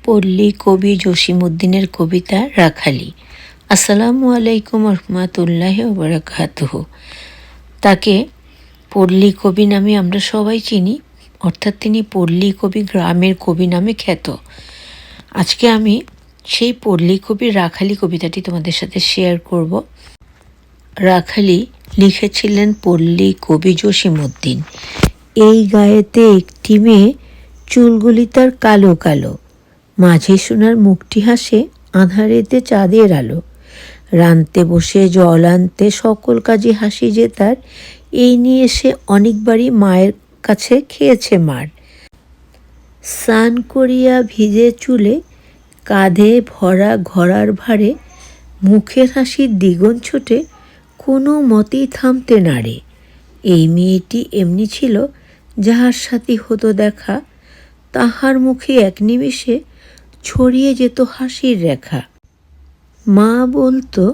পল্লী কবি জসিমউদ্দিনের কবিতা রাখালি। আসসালামু আলাইকুম রহমতুল্লাহি ওয়া বারাকাতুহু। তাকে পল্লী কবি নামে আমরা সবাই চিনি, অর্থাৎ তিনি পল্লী কবি, গ্রামের কবি নামে খ্যাত। আজকে আমি সেই পল্লী কবির রাখালি কবিতাটি তোমাদের সাথে শেয়ার করব। রাখালি লিখেছিলেন পল্লী কবি জসিমউদ্দিন। এই গায়েতে একটি মেয়ে, চুলগুলি তার কালো কালো, মাঝে সোনার মুখটি হাসে আঁধারেতে চাঁদের আলো। রানতে বসে জল আনতে সকল কাজে হাসি যে তার, এই নিয়ে সে অনেকবারই মায়ের কাছে খেয়েছে মার। স্নান করিয়া ভিজে চুলে, কাঁধে ভরা ঘোড়ার ভারে, মুখের হাসির দ্বিগুণ ছোটে, কোনো মতেই থামতে নারে। এই মেয়েটি এমনি ছিল, যাহার সাথে হতো দেখা, তাহার মুখে এক নিমেষে ছড়িয়ে যেত হাসির রেখা। মা বলতো,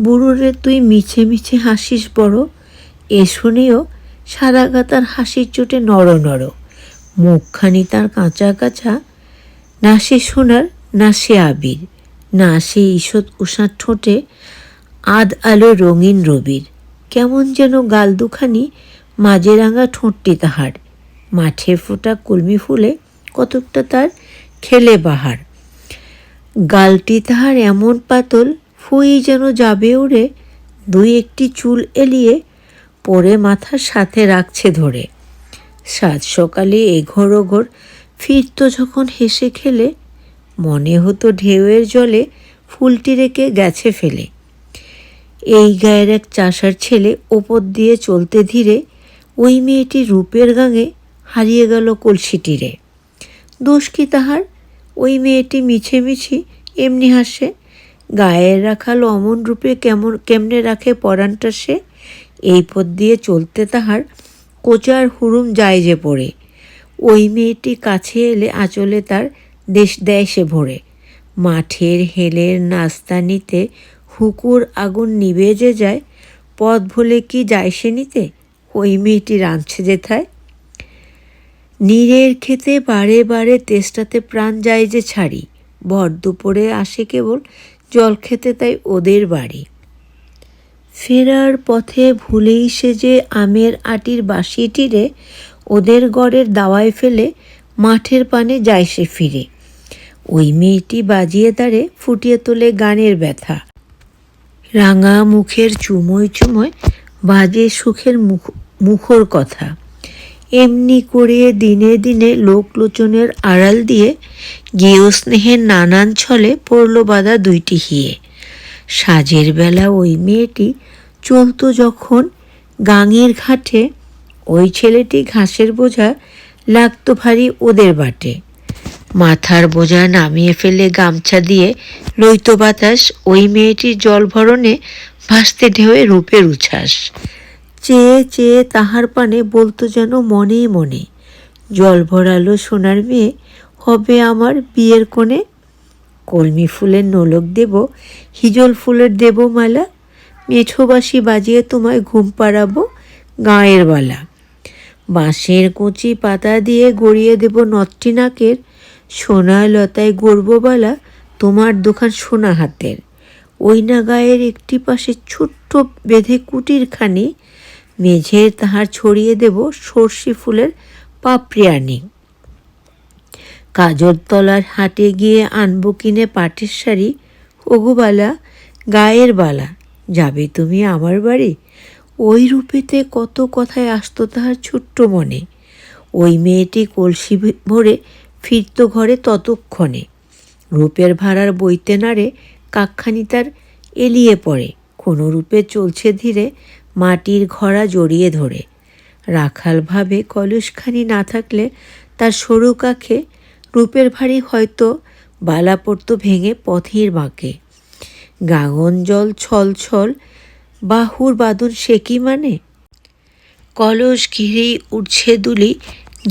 বুড়োরে তুই মিছে মিছে হাসিস বড়। এ শুনেও সারা গা তার হাসির চোটে নর নর। মুখখানি তার কাঁচা কাঁচা, না সে সোনার না সে আবির, না সে ঈষৎ উষার ঠোঁটে আধ আলো রঙিন রবির। কেমন যেন গাল দুখানি, মাঝে রাঙা ঠোঁটটি তাহার, মাঠে ফোটা কলমি ফুলে কতকটা তার খেলে বাহার। গালটি তাহার এমন পাতল, ফুই যেন যাবে উড়ে, দুই একটি চুল এলিয়ে পরে মাথার সাথে রাখছে ধরে। সাত সকালে এঘর ওঘর ফিরত যখন হেসে খেলে, মনে হতো ঢেউয়ের জলে ফুলটি রেখে গেছে ফেলে। এই গায়ের এক চাষার ছেলে ওপর দিয়ে চলতে ধীরে, ওই মেয়েটি রূপের গাঙে হারিয়ে গেল কলসিটিরে। দোষ কি তাহার? ওই মেয়েটি মিছে মিছি এমনি হাসে, গায়ের রাখাল অমন রূপে কেমনে রাখে পরাণটা সে। এই পথ দিয়ে চলতে তাহার কোচার হুড়ুম যায় যে পড়ে, ওই মেয়েটি কাছে এলে আঁচলে তার দেশ দেয় সে ভরে। মাঠের হেলের নাস্তা নিতে হুকুর আগুন নিবে যে যায়, পথ ভুলে কি যায় সে নিতে, ওই মেয়েটি রাঁধছে যেথায়। নীরের খেতে বারে বারে তেষ্টাতে প্রাণ যায় যে ছাড়ি, ভর দুপুরে আসে কেবল জল খেতে তাই ওদের বাড়ি। ফেরার পথে ভুলেই সে যে আমের আটির বাঁশিটিরে, ওদের গড়ের দাওয়ায় ফেলে মাঠের পানে যায় সে ফিরে। ওই মেয়েটি বাজিয়ে তারে ফুটিয়ে তোলে গানের ব্যথা, রাঙা মুখের চুমোয় চুমোয় বাজে সুখের মুখর কথা। এমনি করে দিনে দিনে লোকলোচনের আড়াল দিয়ে গেয় স্নেহের নানান ছলে পড়ল বাঁধা দুইটি হিয়ে। সাজের বেলা ওই মেয়েটি চলত যখন গাঙের ঘাটে, ওই ছেলেটি ঘাসের বোঝা লাগতো ভারী ওদের বাটে। মাথার বোঝা নামিয়ে ফেলে গামছা দিয়ে লইতো বাতাস, ওই মেয়েটির জল ভরণে ভাসতে ঢেউয়ে রূপের উচ্ছ্বাস। চেয়ে চেয়ে তাহার পানে বলতো যেন মনে মনে, জল ভরালো সোনার মেয়ে হবে আমার বিয়ের কোণে। কলমি ফুলের নোলক দেব, হিজল ফুলের দেব মালা, মেঠোবাসি বাজিয়ে তোমায় ঘুম পাড়াবো গাঁয়ের বালা। বাঁশের কচি পাতা দিয়ে গড়িয়ে দেব নটটি নাকের, সোনা লতায় গড়ববালা তোমার দোকান সোনা হাতের। ওই না গায়ের একটি পাশে ছোট্ট বেঁধে কুটিরখানি, মেঝের তাহার ছড়িয়ে দেব সর্ষে ফুলের পাপড়িয়ানি। কাজর তলার হাটে গিয়ে আনবো কিনে পাটের শাড়ি, ওগোবালা গায়ের বালা যাবে তুমি আমার বাড়ি। ওই রূপেতে কত কথায় আসতো তাহার ছোট্ট মনে। ওই মেয়েটি কলসি ভরে ফিরত ঘরে ততক্ষণে, রূপের ভাড়ার বইতে নাড়ে কাকখানি তার এলিয়ে পড়ে। কোনো রূপে চলছে ধীরে মাটির ঘড়া জড়িয়ে ধরে। রাখাল ভাবে কলসখানি না থাকলে তার সরু কাখে, রূপের ভারী হয়তো বালা পড়তো ভেঙে পথের বাঁকে। গাগন জল ছল ছল বাহুর বাঁধন সে কি মানে, কলস ঘিরেই উঠছে দুলি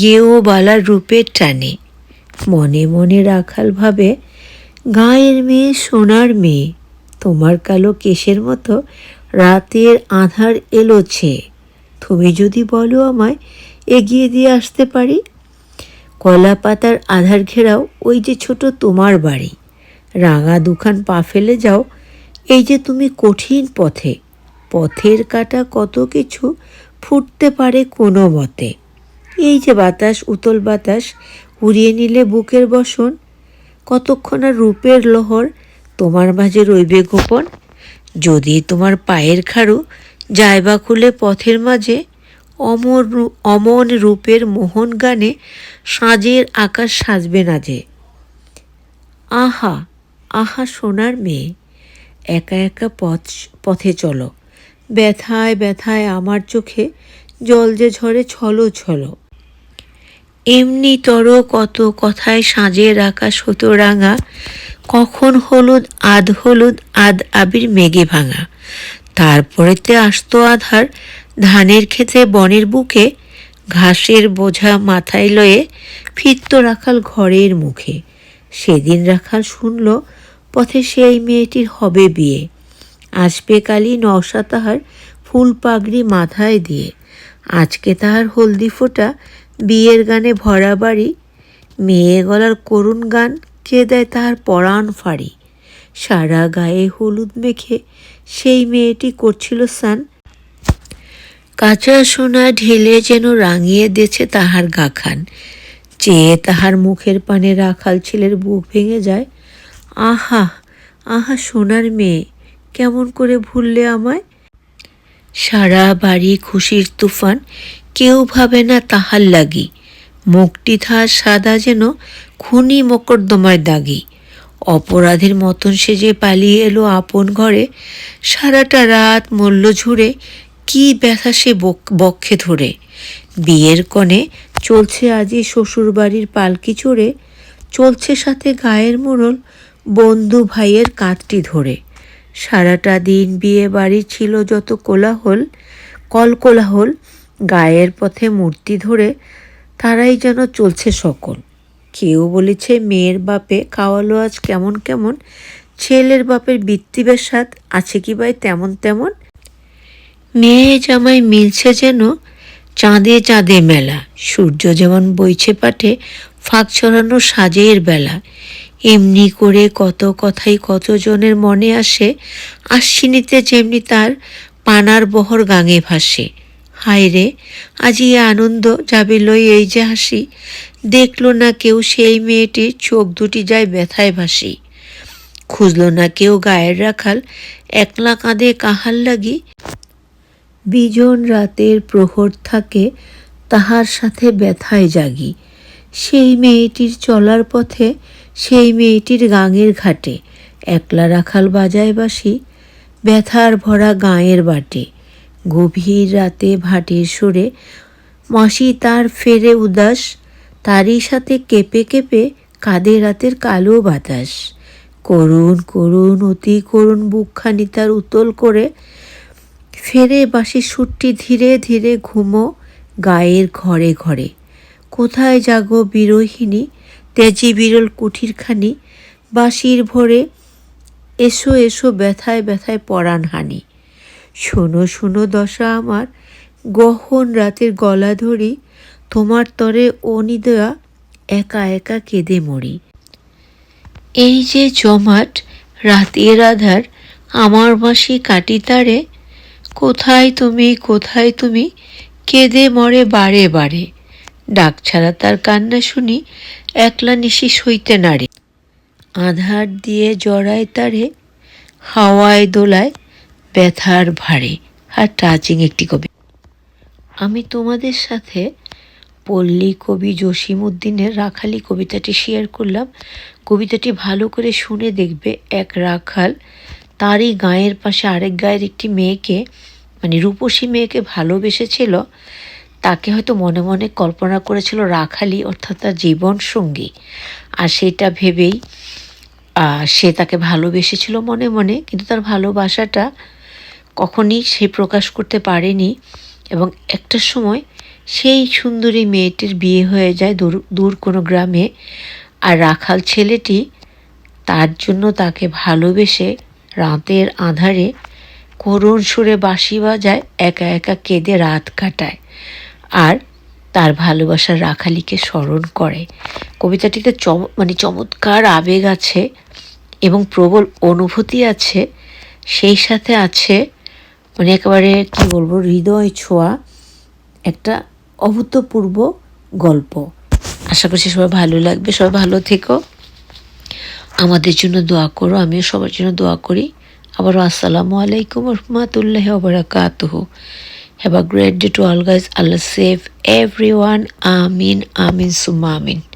গেও বালার রূপের টানে। মনে মনে রাখাল ভাবে, গাঁয়ের মেয়ে সোনার মেয়ে, তোমার কালো কেশের মতো রাতের আধার এলো ছেয়ে। তুমি যদি বলো আমায় এগিয়ে দিয়ে আসতে পারি, কলা পাতার আধার ঘেরাও ওই যে ছোট তোমার বাড়ি, রাঙা দুখান পা ফেলে যাও এই যে তুমি কঠিন পথে, পথের কাটা কত কিছু ফুটতে পারে কোনো মতে। এই যে বাতাস, উতল বাতাস উড়িয়ে নিলে বুকের বসন, কতক্ষণ আর রূপের লহর তোমার মাঝে রইবে গোপন। যদি তোমার পায়ের খাড়ু যায় বা খুলে পথের মাঝে, অমন রূপের মোহন গানে সাঁজের আকাশ সাজবে না যে। আহা আহা সোনার মেয়ে, একা একা পথে চলো, ব্যথায় ব্যথায় আমার চোখে জল যে ঝরে ছলো ছলো। এমনি তর কত কথায় সাঁজের আকাশ হতো রাঙা, কখন হলুদ আধ আবির মেঘে ভাঙা। তারপরেতে আসতো আধার, ধানের ক্ষেতে বনের বুকে, ঘাসের বোঝা মাথায় লয়ে ফিরত রাখাল ঘরের মুখে। সেদিন রাখাল শুনল পথে সেই মেয়েটির হবে বিয়ে, আসবে কালি নওশা তাহার ফুল পাগড়ি মাথায় দিয়ে। আজকে তাহার হলদি ফোঁটা, বিয়ের গানে ভরা বাড়ি, মেয়ে গলার করুণ গান কে দেয় তাহার পরাণ ফাড়ি। সারা গায়ে হলুদ মেখে সেই মেয়েটি করছিল স্নান, কাঁচা সোনা ঢেলে যেন রাঙিয়ে দিয়েছে তাহার গাখান। চেয়ে তাহার মুখের পানে রাখাল ছেলের বুক ভেঙে যায়। আহা আহা সোনার মেয়ে, কেমন করে ভুললে আমায়। সারা বাড়ি খুশির তুফান, কেউ ভাবে না তাহার লাগি, মুখটি তাহার সাদা যেন খুনি মকদ্দমায় দাগি। অপরাধের মতন সে যে পালিয়ে এলো আপন ঘরে, সারাটা রাত মল্ল ঝুড়ে কি ব্যথা সে বক্ষে ধরে। বিয়ের কনে চলছে আজি শ্বশুর বাড়ির পালকি চড়ে, চলছে সাথে গায়ের মোড়ল বন্ধু ভাইয়ের কাঁধটি ধরে। সারাটা দিন বিয়ে বাড়ি ছিল যত কোলাহল, গায়ের পথে মূর্তি ধরে তারাই যেন চলছে সকল। কেউ বলেছে মেয়ের বাপে খাওয়ালো আজ কেমন কেমন, ছেলের বাপের বৃত্তি বেশাদ আছে কি ভাই তেমন তেমন। মেয়ে জামাই মিলছে যেন চাঁদে চাঁদে মেলা, সূর্য যেমন বইছে পাটে ফাঁক ছড়ানো সাজের বেলা। এমনি করে কত কথাই কতজনের মনে আসে, আশ্বিনীতে যেমনি তার পানার বহর গাঙে ভাসে। হায় রে আজি এ আনন্দ যাবে লই এই যে হাসি, দেখল না কেউ সেই মেয়েটির চোখ দুটি যায় ব্যথায় ভাসি। খুঁজল না কেউ গায়ের রাখাল, একলা কাঁদে কাহার লাগি। বিজন রাতের প্রহর থাকে তাহার সাথে ব্যথায় জাগি। সেই মেয়েটির চলার পথে, সেই মেয়েটির গাঙের ঘাটে, একলা রাখাল বাজায় বাঁশি, ব্যথার ভরা গাঁয়ের বাটে। গভীর রাতে ভাটের সুরে মাসি তার ফেরে উদাস, তারই সাথে কেঁপে কেঁপে কাঁদে রাতের কালো বাতাস। করুণ করুণ অতি করুণ বুকখানি তার উতল করে, ফেরে বাঁশির সুরটি ধীরে ধীরে ঘুমো গায়ের ঘরে ঘরে। কোথায় জাগো বিরোহিণী, তেজি বিরল কুঠিরখানি, বাঁশির ভোরে এসো এসো ব্যথায় ব্যথায় পরাণ হানি। শোনো শোনো দশা আমার, গহন রাতের গলা ধরি, তোমার তরে অনিদয়া একা একা কেঁদে মরি। এই যে জমাট রাতের আধার, আমার বাঁশি কাটি তারে, কোথায় তুমি কেঁদে মরে বারে বারে। ডাক ছাড়া তার কান্না শুনি, একলা নিশি সইতে নারে। আধার দিয়ে জড়ায় তারে, হাওয়ায় দোলায় ব্যথার ভারে। আর টাচিং একটি কবি। আমি তোমাদের সাথে পল্লী কবি জসিমউদ্দিনের রাখালি কবিতাটি শেয়ার করলাম। কবিতাটি ভালো করে শুনে দেখবে, এক রাখাল তারই গাঁয়ের পাশে আরেক গাঁয়ের একটি মেয়েকে, মানে রূপসী মেয়েকে ভালোবেসেছিল। তাকে হয়তো মনে মনে কল্পনা করেছিল রাখালি, অর্থাৎ তার জীবন সঙ্গী। আর সেটা ভেবেই সে তাকে ভালোবেসেছিল মনে মনে, কিন্তু তার ভালোবাসাটা কখনই সে প্রকাশ করতে পারেনি। এবং একটা সময় সেই সুন্দরী মেয়েটির বিয়ে হয়ে যায় দূর কোনো গ্রামে। আর রাখাল ছেলেটি তার জন্য তাকে ভালোবেসে রাতের আঁধারে করুণ সুরে বাঁশি বাজায়, একা একা কেঁদে রাত কাটায়। আর তার ভালোবাসার রাখালিকে স্মরণ করে। কবিতাটিতে চমৎকার আবেগ আছে এবং প্রবল অনুভূতি আছে, সেই সাথে আছে একেবারে কী বলবো, হৃদয় ছোঁয়া একটা অভূতপূর্ব গল্প। আশা করছি সবাই ভালো লাগবে। সবাই ভালো থেকো, আমাদের জন্য দোয়া করো, আমিও সবার জন্য দোয়া করি। আবারও আসসালামু আলাইকুম রহমতুল্লাহি ওয়া বারাকাতুহু। Have a great day to all guys. Allah save everyone. Amin, amin, summa amin.